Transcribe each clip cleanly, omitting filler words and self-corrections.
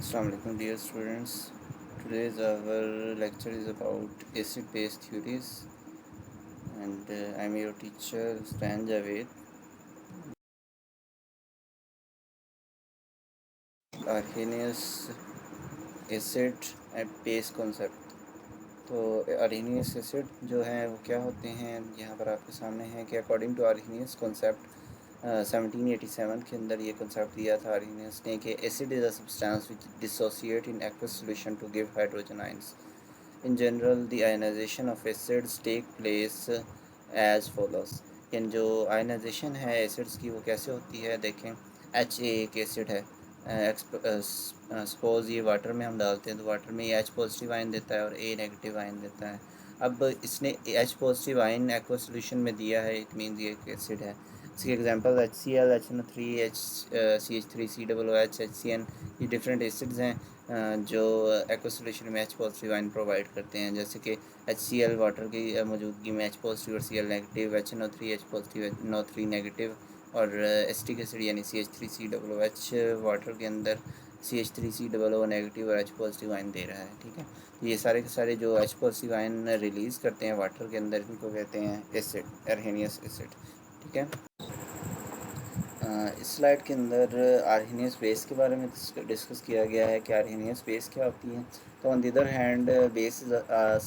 Assalamu alaikum dear students. Today's our lecture is about acid base theories and I'm your teacher Stan Javed. Arrhenius acid and base concept. तो Arrhenius acid जो है वो क्या होते हैं यहाँ पर आपके सामने है कि अकॉर्डिंग टू Arrhenius concept 1787 के अंदर ये कंसेप्ट दिया था Arrhenius ने कि acid is a substance which dissociate in aqueous solution to give hydrogen ions. In general, the ionization of acids take place as follows. इन जो आयनाइजेशन है एसिड्स की वो कैसे होती है देखें। एच एक एसिड है। सपोज ये वाटर में हम डालते हैं तो वाटर में ये एच पॉजिटिव आयन देता है और ए नेगेटिव आयन देता है। अब इसने H positive ion aqua solution में दिया है, इट मीन्स ये एक एसिड है। इसके example H C L, H N O three, H C H three, C double O H, H C N, ये डिफरेंट एसिड्स हैं जो एक्वा सोल्यूशन में एच पॉजिटिव आयन प्रोवाइड करते हैं। जैसे कि एच सी एल वाटर की मौजूदगी में एच पॉजिटिव और C L negative, H N O three H positive, H N O three negative, और एसिटिक एसिड यानी C H three C double O H water के अंदर C H three C double O negative और H positive ion दे रहा है। ठीक है, तो ये सारे के सारे जो एच पॉजिटिव आयन रिलीज़ करते हैं वाटर के अंदर, इनको कहते हैं एसिड, एर्हेनियस एसिड। ठीक है, इस स्लाइड के अंदर आर्हेनियस बेस के बारे में डिस्कस किया गया है कि आर्हेनियस बेस क्या होती है। तो on the other hand base is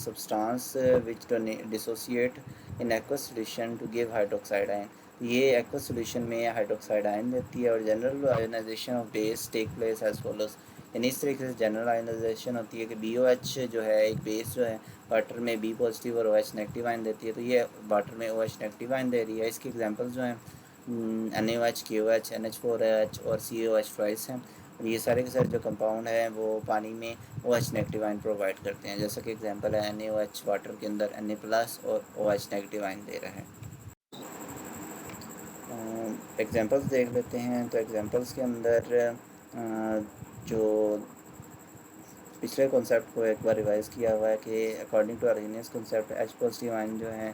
substance which dissociate in aqueous solution to give hydroxide ion. ये एक्वस सॉल्यूशन में हाइड्रोक्साइड आयन देती है और general ionization of base take place as follows. यानी इस तरीके से जनरल आयोनाइजेशन होती है कि BOH जो है एक बेस जो है वाटर में बी पॉजिटिव और OH नेगेटिव आयन देती है, तो ये वाटर में OH नेगेटिव आयन दे रही है। इसके एग्जांपल्स जो हैं NaOH, KOH, NH4H और COH ट्वाइस हैं। और ये सारे के सारे जो कंपाउंड हैं वो पानी में OH नेगेटिव आयन प्रोवाइड करते हैं। जैसा कि एग्जांपल है NaOH वाटर के अंदर Na प्लस और OH नेगेटिव आयन दे रहा है। एग्जांपल्स देख लेते हैं। तो एग्जांपल्स के अंदर जो पिछले कॉन्सेप्ट को एक बार रिवाइज़ किया हुआ है कि according to Arrhenius concept H positive ion जो हैं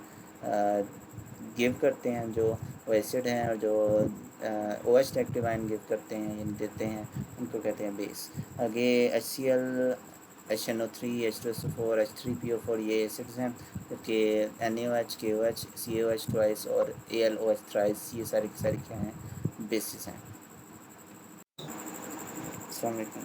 गिव करते हैं जो वो एसिड हैं, और जो OH नेगेटिव आयन गिव करते हैं यानी देते हैं उनको कहते हैं बेस। आगे HCl, HNO3, H2SO4, H3PO4 ये एसिड्स हैं, जबकि NaOH, KOH, COH ट्वाइस और AlOH थ्राइस ये सारी की सारी क्या हैं, बेसिस हैं। अस्सलाम वालेकुम।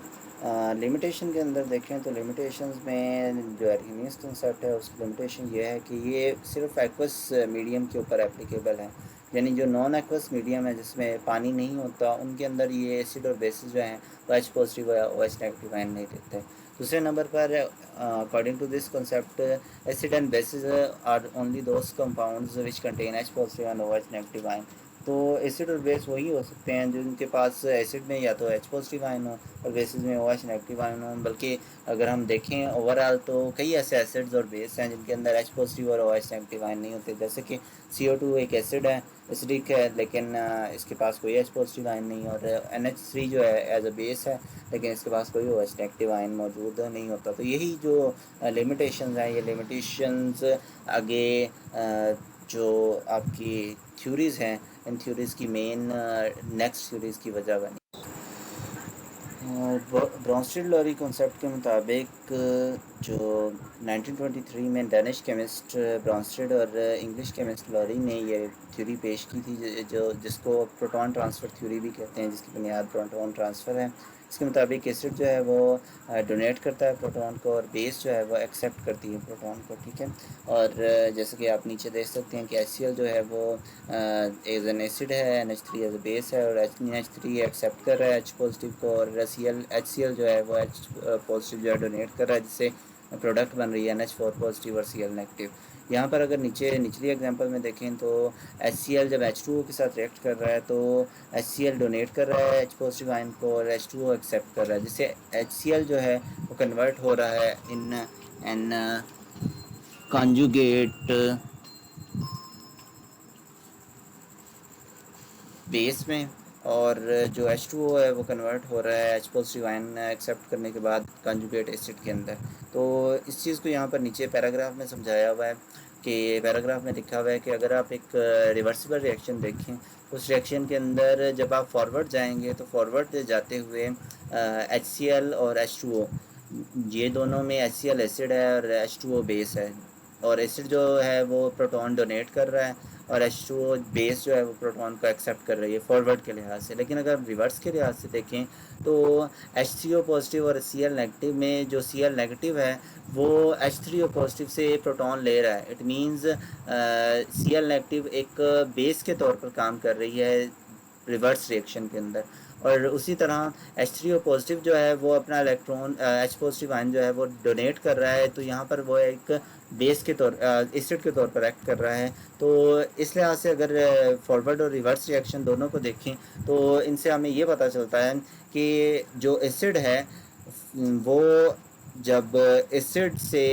लिमिटेशन के अंदर देखें तो लिमिटेशंस में जो आर्हेनियस कंसेप्ट है उसकी लिमिटेशन ये है कि ये सिर्फ एक्वस मीडियम के ऊपर एप्लीकेबल है। यानी जो नॉन एक्वस मीडियम है जिसमें पानी नहीं होता उनके अंदर ये एसिड और बेसिस जो हैं वो एच पॉजिटिव या OH नेगेटिव आयन नहीं देते। दूसरे नंबर पर according to this concept acid and bases are only those compounds which contain H positive and OH negative ion. तो एसिड और बेस वही हो सकते हैं जिनके पास एसिड में या तो एच पॉजिटिव आयन हो और बेसिस में OH नेगेटिव आयन हो। बल्कि अगर हम देखें ओवरऑल तो कई ऐसे एसिड्स और बेस हैं जिनके अंदर एच पॉजिटिव और OH नेगेटिव आयन नहीं होते। जैसे कि CO2 एक एसिड है, एसिडिक है, लेकिन इसके पास कोई एच पॉजिटिव आयन नहीं, और NH3 जो है एज अ बेस है लेकिन इसके पास कोई OH नेगेटिव आयन मौजूद नहीं होता। तो यही जो लिमिटेशंस हैं, ये लिमिटेशंस आगे जो आपकी थ्योरीज़ हैं इन थ्योरीज़ की मेन नेक्स्ट थ्योरीज़ की वजह बनी। ब्रॉन्स्टेड लॉरी कॉन्सेप्ट के मुताबिक जो 1923 में डेनिश केमिस्ट ब्रॉन्स्टेड और इंग्लिश केमिस्ट लॉरी ने ये थ्योरी पेश की थी जो जिसको प्रोटॉन ट्रांसफ़र थ्योरी भी कहते हैं, जिसकी बुनियाद प्रोटॉन ट्रांसफ़र है। इसके मुताबिक एसिड जो है वो डोनेट करता है प्रोटॉन को और बेस जो है वो एक्सेप्ट करती है प्रोटॉन को। ठीक है, और जैसे कि आप नीचे देख सकते हैं कि HCl जो है वो एज एन एसिड है, NH3 एज अ बेस है, और NH3 एक्सेप्ट कर रहा है H पॉजिटिव को, और HCl जो है वो H पॉजिटिव जो है डोनेट कर रहा है, जिससे प्रोडक्ट बन रही है NH4 पॉजिटिव और Cl नेगेटिव। यहाँ पर अगर निचली एग्जांपल में देखें तो HCl जब H2O के साथ रिएक्ट कर रहा है तो HCl डोनेट कर रहा है H पॉजिटिव आयन को और H2O एक्सेप्ट कर रहा है, जिससे HCl जो है वो कन्वर्ट हो रहा है इन एन कॉन्जुगेट बेस में, और जो H2O है वो कन्वर्ट हो रहा है H पॉजिटिव आयन एक्सेप्ट करने के बाद कंजुगेट एसिड के अंदर। तो इस चीज़ को यहाँ पर नीचे पैराग्राफ में समझाया हुआ है। कि पैराग्राफ में लिखा हुआ है कि अगर आप एक रिवर्सिबल रिएक्शन देखें, उस रिएक्शन के अंदर जब आप फॉरवर्ड जाएंगे तो फॉरवर्ड जाते हुए HCl और H2O, ये दोनों में HCl एसिड है और H2O बेस है, और एसिड जो है वो प्रोटॉन डोनेट कर रहा है और H2O बेस जो है वो प्रोटॉन को एक्सेप्ट कर रही है फॉरवर्ड के लिहाज से। लेकिन अगर रिवर्स के लिहाज से देखें तो HCO पॉजिटिव और Cl नेगेटिव में जो Cl नेगेटिव है वो H3O पॉजिटिव से प्रोटॉन ले रहा है। इट मीन्स Cl नेगेटिव एक बेस के तौर पर काम कर रही है रिवर्स रिएक्शन के अंदर, और उसी तरह H3O पॉजिटिव जो है वो अपना इलेक्ट्रॉन H पॉजिटिव आयन जो है वो डोनेट कर रहा है, तो यहाँ पर वो एक बेस के तौर एसिड के तौर पर एक्ट कर रहा है। तो इस लिहाज से अगर फॉरवर्ड और रिवर्स रिएक्शन दोनों को देखें तो इनसे हमें ये पता चलता है कि जो एसिड है वो जब एसिड से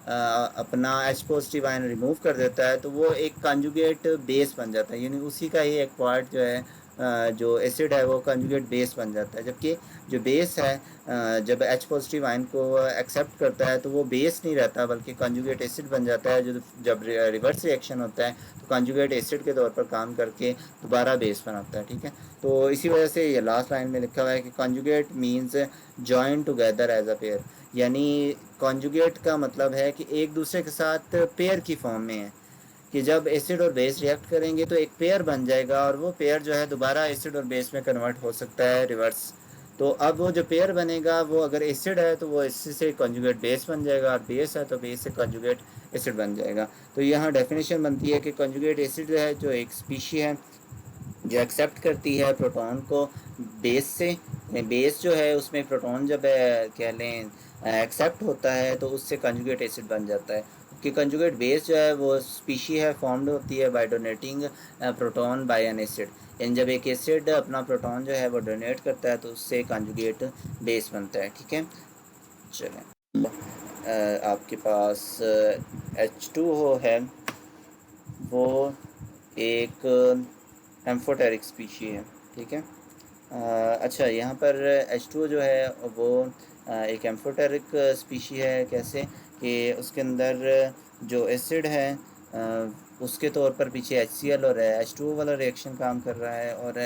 अपना H पॉजिटिव आयन रिमूव कर देता है तो वो एक कंजुगेट बेस बन जाता है, यानी उसी का ही एक पार्ट जो है जो एसिड है वो कंजुगेट बेस बन जाता है। जबकि जो बेस है जब H पॉजिटिव आयन को एक्सेप्ट करता है तो वो बेस नहीं रहता बल्कि कंजुगेट एसिड बन जाता है। जो जब रिवर्स रिएक्शन होता है तो कंजुगेट एसिड के तौर पर काम करके दोबारा बेस बनाता है। ठीक है, तो इसी वजह से ये लास्ट लाइन में लिखा हुआ है कि conjugate means join together as a pair, यानी कॉन्जुगेट का मतलब है कि एक दूसरे के साथ पेयर की फॉर्म में है, कि जब एसिड और बेस रिएक्ट करेंगे तो एक पेयर बन जाएगा और वो पेयर जो है दोबारा एसिड और बेस में कन्वर्ट हो सकता है रिवर्स। तो अब वो जो पेयर बनेगा वो अगर एसिड है तो वो एसिड से कॉन्जुगेट बेस बन जाएगा, और बेस है तो बेस से कॉन्जुगेट एसिड बन जाएगा। तो यहाँ डेफिनेशन बनती है कि कॉन्जुगेट एसिड जो है जो एक स्पीशी है जो एक्सेप्ट करती है प्रोटॉन को बेस से, बेस जो है उसमें प्रोटॉन जब कह लें एक्सेप्ट होता है तो उससे कंजुगेट एसिड बन जाता है। कि कंजुगेट बेस जो है वो स्पीशी है फॉर्म्ड होती है by donating proton by an acid, यानी जब एक एसिड अपना प्रोटॉन जो है वो डोनेट करता है तो उससे कंजुगेट बेस बनता है। ठीक है, चलें आपके पास H2O है, वो एक एम्फोटेरिक स्पीशी है। ठीक है, अच्छा यहाँ पर H2O जो है वो एक एम्फोटेरिक स्पीशी है। कैसे कि उसके अंदर जो एसिड है उसके तौर पर पीछे HCl और H2O वाला रिएक्शन काम कर रहा है, और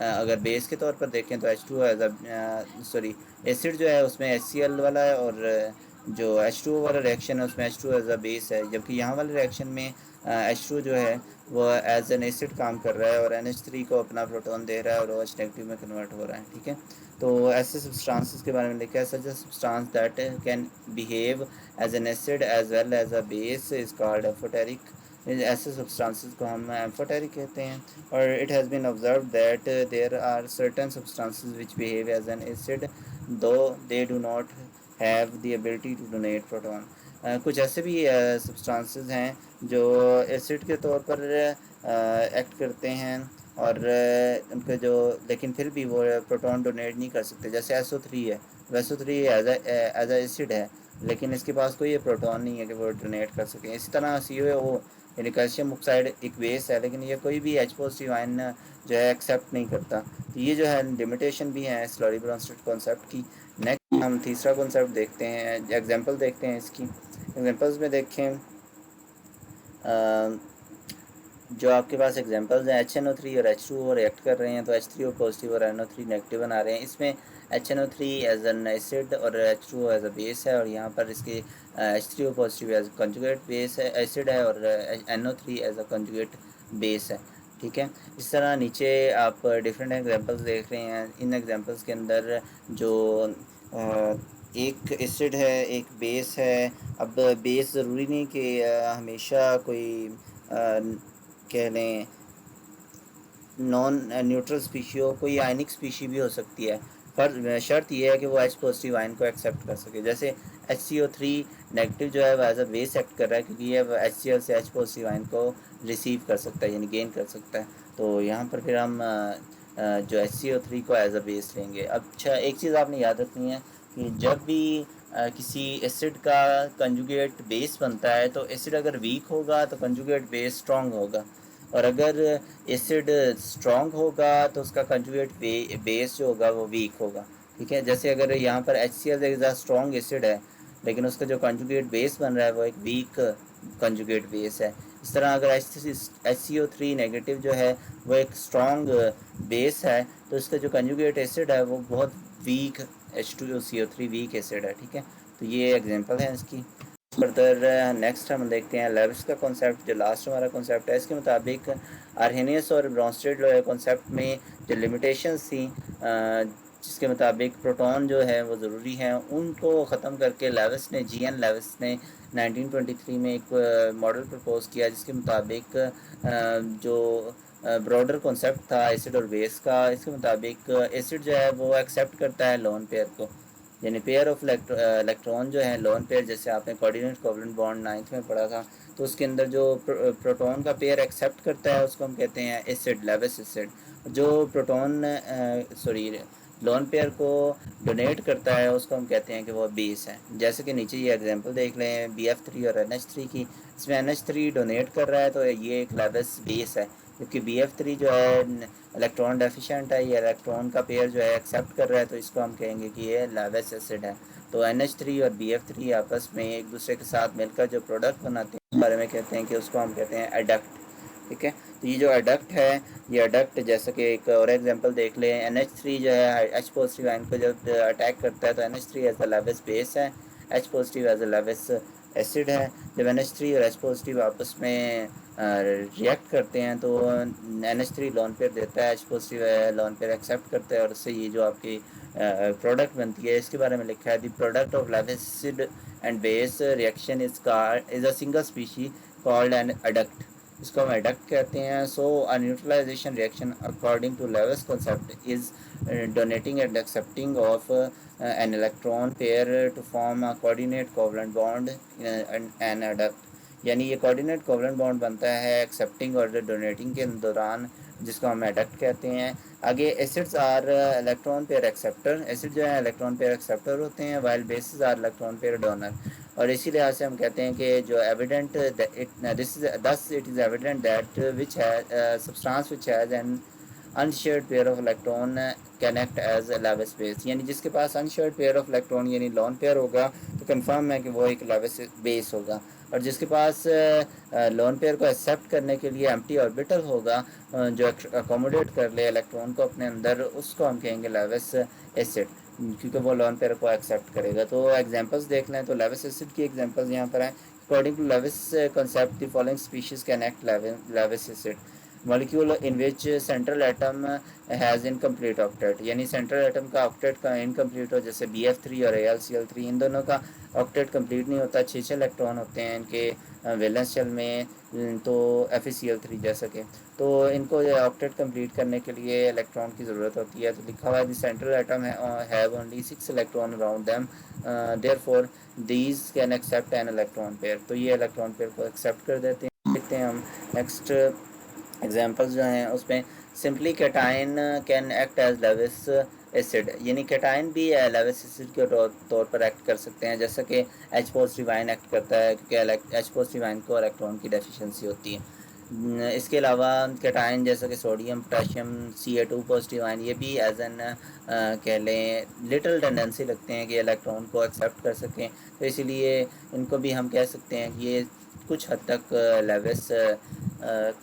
अगर बेस के तौर पर देखें तो H2O एज सॉरी एसिड जो है उसमें HCl वाला है, और जो H2O वाला रिएक्शन है उसमें H2O एज अ बेस है। जबकि यहाँ वाले रिएक्शन में H2O जो है वो एज एन एसिड काम कर रहा है और NH3 को अपना प्रोटॉन दे रहा है और OH नेगेटिव में कन्वर्ट हो रहा है। ठीक है, तो ऐसे सब्सटेंसेस के बारे में लिखा है, such a substance that can behave as an acid as well as a base is called amphoteric. ऐसे सब्सटेंसेस को हम एम्फोटेरिक कहते हैं। और it has been observe that there are certain substances which behave as an acid though they do not have the ability to donate proton. कुछ ऐसे भी substances हैं जो एसिड के तौर पर एक्ट करते हैं और उनके जो लेकिन फिर भी वो प्रोटॉन डोनेट नहीं कर सकते। जैसे SO3 है, SO3 एज अ एसिड है लेकिन इसके पास कोई ये प्रोटॉन नहीं है कि वो डोनेट कर सके। इसी तरह CuO यानी कैल्शियम ऑक्साइड एक बेस है लेकिन ये कोई भी H पॉजिटिव आयन जो है एक्सेप्ट नहीं करता। तो ये जो है लिमिटेशन भी है स्लरी ब्रोंस्टेड कॉन्सेप्ट की। नेक्स्ट हम तीसरा कॉन्सेप्ट देखते हैं, एग्जांपल देखते हैं इसकी। एग्जांपल्स में देखें जो आपके पास एग्जांपल्स हैं HNO3 और H2O रिएक्ट कर रहे हैं तो H3O पॉजिटिव और NO3 नेगेटिव बना रहे हैं। इसमें HNO3 एज एन एसिड और H2O एज अ बेस है, और यहाँ पर इसके H3O positive as conjugate base है एसिड है और NO3 as a conjugate base है। ठीक है, इस तरह नीचे आप डिफरेंट एग्जांपल्स देख रहे हैं। इन एग्जांपल्स के अंदर जो एक एसिड है एक बेस है। अब बेस ज़रूरी नहीं कि हमेशा कोई कह लें नॉन न्यूट्रल स्पीशी हो, कोई आयनिक स्पीशी भी हो सकती है, पर शर्त यह है कि वो H पॉजिटिव आयन को एक्सेप्ट कर सके। जैसे HCO3 नेगेटिव जो है वो एज अ बेस एक्ट कर रहा है क्योंकि ये HCl से H पॉजिटिव आयन को रिसीव कर सकता है यानी गेन कर सकता है। तो यहाँ पर फिर हम जो HCO3 को एज अ बेस लेंगे। अच्छा, एक चीज़ आपने याद रखनी है कि जब भी किसी एसिड का कंजुगेट बेस बनता है तो एसिड अगर वीक होगा तो कंजुगेट बेस स्ट्रॉन्ग होगा, और अगर एसिड स्ट्रॉन्ग होगा तो उसका कंजुगेट बेस जो होगा वो वीक होगा। ठीक है, जैसे अगर यहाँ पर HCl एक स्ट्रॉन्ग एसिड है लेकिन उसका जो कंजुगेट बेस बन रहा है वो एक वीक कंजुगेट बेस है। इस तरह अगर HCO3 नेगेटिव जो है वो एक स्ट्रॉन्ग बेस है, तो इसका जो कंजुगेट एसिड है वो बहुत वीक H2CO3 वीक एसिड है, ठीक है। तो ये एग्जांपल है इसकी। फर्दर नेक्स्ट हम देखते हैं लेविस का कॉन्सेप्ट, जो लास्ट हमारा कॉन्सेप्ट है। इसके मुताबिक आर्हेनियस और ब्रॉन्स्टेड कॉन्सेप्ट में जो लिमिटेशंस थी, जिसके मुताबिक प्रोटॉन जो है वो ज़रूरी है, उनको ख़त्म करके लेविस ने GN लेविस ने 1923 में एक मॉडल प्रपोज किया, जिसके मुताबिक जो ब्रॉडर कॉन्सेप्ट था एसिड और बेस का। इसके मुताबिक एसिड जो है वो एक्सेप्ट करता है लोन पेयर को, यानी पेयर ऑफ इलेक्ट्रॉन जो है लोन पेयर, जैसे आपने कोऑर्डिनेट कोवलेंट बॉन्ड 9th में पढ़ा था, तो उसके अंदर जो प्रोटॉन का पेयर एक्सेप्ट करता है उसको हम कहते हैं एसिड, लेविस एसिड। जो प्रोटॉन लोन पेयर को डोनेट करता है उसको हम कहते हैं कि वो बेस है। जैसे कि नीचे ये एग्जांपल देख लें BF3 और NH3 की। इसमें NH3 डोनेट कर रहा है तो ये एक लेविस बेस है, क्योंकि BF3 जो है इलेक्ट्रॉन डेफिशिएंट है, ये इलेक्ट्रॉन का पेयर जो है एक्सेप्ट कर रहा है, तो इसको हम कहेंगे कि ये लेविस एसिड है। तो NH3 और BF3 आपस में एक दूसरे के साथ मिलकर जो प्रोडक्ट बनाते हैं उस बारे में कहते हैं कि उसको हम कहते हैं एडक्ट, ठीक है। तो ये जो एडक्ट है, ये एडक्ट जैसे कि एक और एग्जांपल देख लें, NH3 जो है H पॉजिटिव आयन को जब अटैक करता है तो NH3 as a Lewis base है, H positive as a Lewis acid है। जब NH3 और H पॉजिटिव आपस में रिएक्ट करते हैं तो NH3 लोन पेयर देता है, H positive lone pair accept करता है, और उससे ये जो आपकी प्रोडक्ट बनती है, इसके बारे में लिखा है the product of Lewis acid and base reaction is a single species called an adduct. इसको हम एडक्ट कहते हैं। So a neutralisation reaction according to Lewis concept is donating and accepting of an electron pair to form a coordinate covalent bond and an adduct। यानी ये coordinate covalent bond बनता है accepting और donating के दौरान, जिसको हम एडक्ट कहते हैं। आगे acids are electron pair acceptor, acid जो है इलेक्ट्रॉन पेयर एक्सेप्टर होते हैं, while bases are electron pair donor. और इसी लिहाज से हम कहते हैं कि जो evident this is thus it is evident that which है substance which has an unshared pair of electron can act as Lewis base. यानी जिसके पास अनशेयर्ड पेयर ऑफ इलेक्ट्रॉन यानी लॉन पेयर होगा तो कंफर्म है कि वो एक लेविस बेस होगा। और जिसके पास लोन पेयर को एक्सेप्ट करने के लिए एम्प्टी ऑर्बिटल होगा, जो अकोमोडेट कर ले इलेक्ट्रॉन को अपने अंदर, उसको हम कहेंगे लेविस एसिड, क्योंकि वो लोन पेयर को एक्सेप्ट करेगा। तो एग्जांपल्स देख लें तो लेविस एसिड की एग्जांपल्स यहाँ पर हैं। According to Lewis concept the following species can act Lewis acid. Molecule in which central atom has incomplete octet, यानी सेंट्रल एटम का ऑक्टेट का इनकम्प्लीट हो, जैसे BF3 और AlCl3, इन दोनों का ऑक्टेट कंप्लीट नहीं होता, 6 इलेक्ट्रॉन होते हैं इनके वैलेंस शेल में, तो FeCl3 जैसा कि, तो इनको ऑक्टेट कंप्लीट करने के लिए इलेक्ट्रॉन की ज़रूरत होती है। तो लिखा हुआ है the central atom have only 6 electron around them, therefore these can accept an electron pair. तो ये इलेक्ट्रॉन पेयर को एक्सेप्ट कर देते हैं। देखते हैं हम नेक्स्ट एग्जांपल्स जो हैं उसमें, simply cation can act as Lewis acid, यानी कैटाइन भी लेविस एसिड के तौर पर एक्ट कर सकते हैं, जैसा कि H पॉजिटिव आयन एक्ट करता है, क्योंकि H पॉजिटिव आयन को इलेक्ट्रॉन की डेफिशिएंसी होती है। इसके अलावा कैटाइन जैसा कि sodium, potassium, Ca2 positive ion, ये भी एज एन कह लें लिटिल टेंडेंसी लगते हैं कि इलेक्ट्रॉन को एक्सेप्ट कर सकें, तो इसीलिए इनको भी हम कह सकते हैं कि ये कुछ हद तक लेविस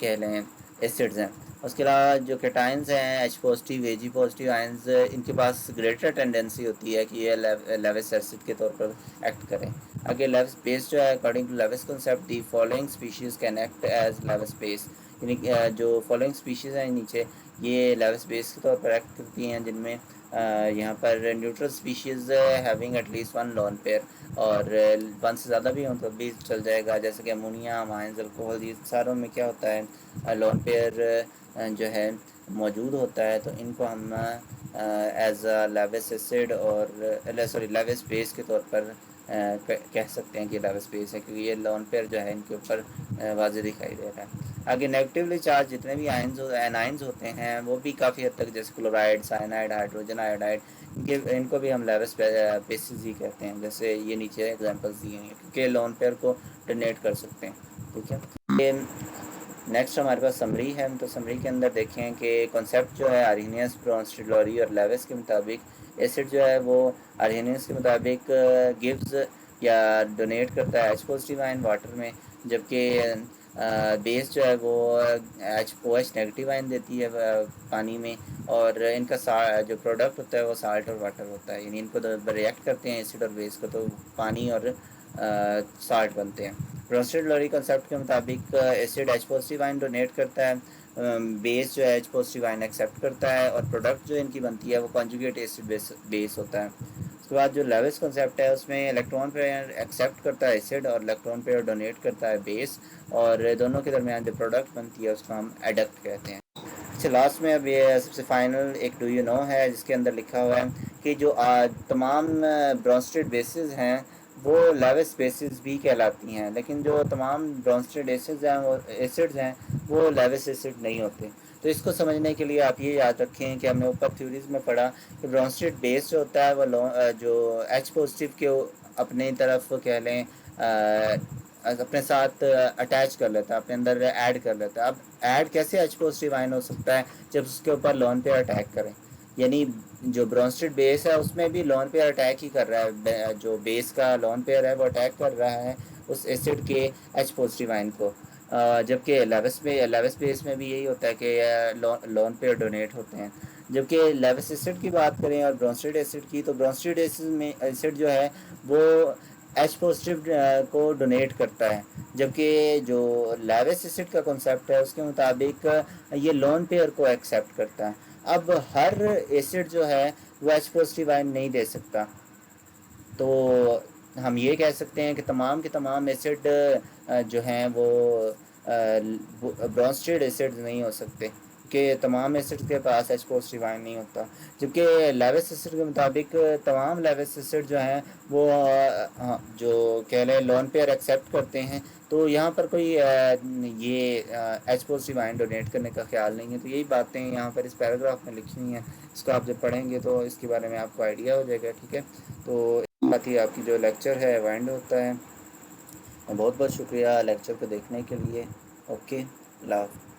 कह लें एसिड्स हैं। उसके अलावा जो कैटाइंस हैं H positive, Ag positive ions, इनके पास ग्रेटर टेंडेंसी होती है कि ये लेविस एसिड के तौर पर एक्ट करें। आगे लेविस बेस जो है, according to Lewis concept the following species can act as Lewis base, यानी जो फॉलोइंग स्पीशीज़ हैं नीचे, ये लेविस बेस के तौर पर एक्ट करती हैं, जिनमें यहाँ पर neutral species having at least one lone pair, और वन से ज़्यादा भी हो तो भी चल जाएगा, जैसे कि अमोनिया, अमाइंस, अल्कोहल, ये सारों में क्या होता है लोन पेयर जो है मौजूद होता है, तो इनको हम एज अ लेविस एसिड और सॉरी लेविस बेस के तौर पर कह सकते हैं कि लेविस बेस है, क्योंकि ये लोन पेयर जो है इनके ऊपर वाज़ेह दिखाई दे रहा है। आगे नेगेटिवली चार्ज जितने भी एनाइंस होते हैं वो भी काफ़ी हद तक, जैसे क्लोराइड, साइनाइड, हाइड्रोजन आयोडाइड, इनको भी हम लेविस बेसिस ही कहते हैं, जैसे ये नीचे एग्जांपल्स दिए हैं, क्योंकि लोन पेयर को डोनेट कर सकते हैं, ठीक है। नेक्स्ट हमारे पास समरी है, तो समरी के अंदर देखें कि कॉन्सेप्ट जो है आर्हेनियस, ब्रोंस्टेड और लेविस के मुताबिक एसिड जो है वो आर्हेनियस के मुताबिक गिव्स या डोनेट करता है एच पॉजिटिव आयन वाटर में, जबकि बेस जो है वो OH नेगेटिव आयन देती है पानी में। और इनका जो प्रोडक्ट होता है वो साल्ट और वाटर होता है, यानी इनको तो रिएक्ट करते हैं एसिड और बेस को, तो पानी और साल्ट बनते हैं। ब्रोंस्टेड-लोरी कंसेप्ट के मुताबिक acid H positive ion donate करता है, बेस जो है एच पॉजिटिव आयन एक्सेप्ट करता है, और प्रोडक्ट जो इनकी बनती है वो कॉन्जुगेट एसिड बेस होता है। उसके बाद जो लेविस कंसेप्ट है उसमें इलेक्ट्रॉन पेयर एक्सेप्ट करता है एसिड और इलेक्ट्रॉन पेयर डोनेट करता है बेस, और दोनों के दरमियान जो प्रोडक्ट बनती है उसको हम एडक्ट कहते हैं। अच्छा, लास्ट में अब ये सबसे फाइनल एक डू यू नो है, जिसके अंदर लिखा हुआ है कि जो तमाम ब्रोंस्टेड बेसिस हैं वो लेविस बेसिस भी कहलाती हैं, लेकिन जो तमाम ब्रोंस्टेड एसिड्स हैं वो वो लेविस एसिड नहीं होते। तो इसको समझने के लिए आप ये याद रखें कि हमने ऊपर थ्योरीज में पढ़ा कि ब्रोंस्टेड बेस जो होता है वो जो एच पॉजिटिव के अपने तरफ कह लें अपने साथ अटैच कर लेता है, अपने अंदर ऐड कर लेता है। अब ऐड कैसे एच पॉजिटिव आयन हो सकता है जब उसके ऊपर लोन पेयर अटैक करें, यानी जो ब्रोंस्टेड बेस है उसमें भी लोन पेयर अटैक ही कर रहा है, जो बेस का लोन पेयर है वो अटैक कर रहा है उस एसिड के एच पॉजिटिव आयन को। जबकि लेविस बेस में भी यही होता है कि लोन पेयर डोनेट होते हैं। जबकि लेविस एसिड की बात करें और ब्रोंस्टेड एसिड की, तो ब्रोंस्टेड एसिड जो है वो एच पॉजिटिव को डोनेट करता है, जबकि जो लेविस एसिड का कॉन्सेप्ट है उसके मुताबिक ये लोन पेयर को एक्सेप्ट करता है। अब हर एसिड जो है वो एच पॉजिटिव आयन नहीं दे सकता, तो हम ये कह सकते हैं कि तमाम के तमाम एसिड जो हैं वो ब्रोंस्टेड एसिड नहीं हो सकते, कि तमाम एसिड के पास एच पॉजिटिव आयन नहीं होता। जबकि लेविस एसिड के मुताबिक तमाम लेविस एसिड जो हैं वो जो कह लें लोन पेयर एक्सेप्ट करते हैं, तो यहाँ पर कोई ये एच पॉजिटिव आयन डोनेट करने का ख्याल नहीं है। तो यही बातें यहाँ पर इस पैराग्राफ में लिखी हुई हैं, इसको आप जब पढ़ेंगे तो इसके बारे में आपको आइडिया हो जाएगा। ठीक है, तो साथ ही आपकी जो लेक्चर है वो एंड होता है। बहुत बहुत शुक्रिया लेक्चर को देखने के लिए। ओके, अल्लाह हाफ़िज़।